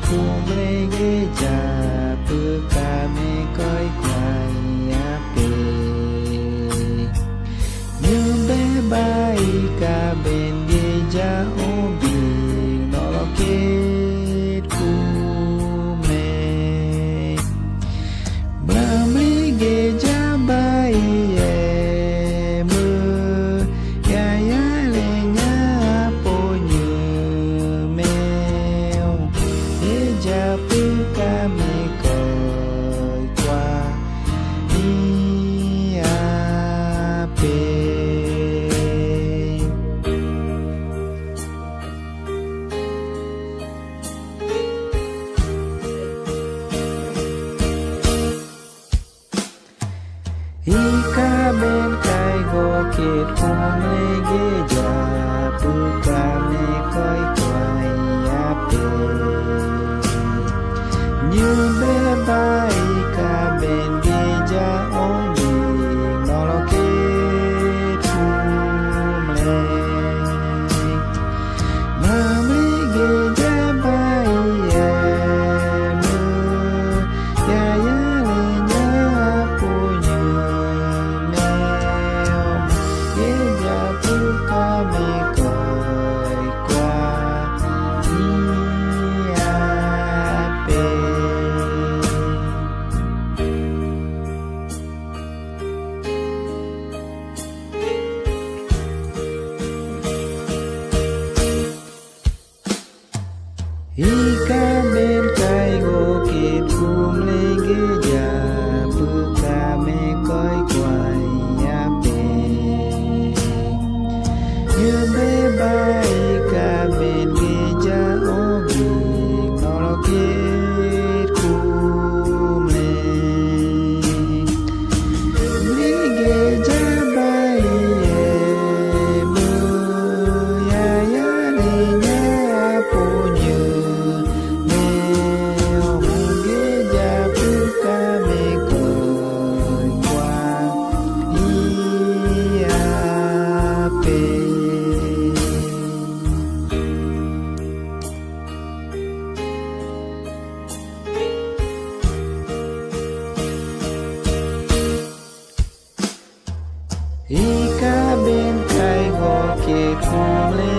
kum lege ja pu kame koi kwai ape nyumbe bai ka ben ge ja obi noloket kume blamri ge ja bai e mu ya ya le nya po nyu meo e ja pu kame koi kwa ni ape Ika ben kai go kit kum lege ja pu kame koi kwai ape như be bai ka ben ge ja obi nolo kit kum le mami ge ja bai e mu ya ya le nya pu nyu kame koi kwa ni ape Ika ben kai go kit kum lege ja pu kame koi kwai ape như be bai ka ben ge ja obi nolo kit kum le li ge ja bai e mu ya ya le nya po nyu me mu ge ja pu kame koi kwa ni ape Ika ben kai go kit kum le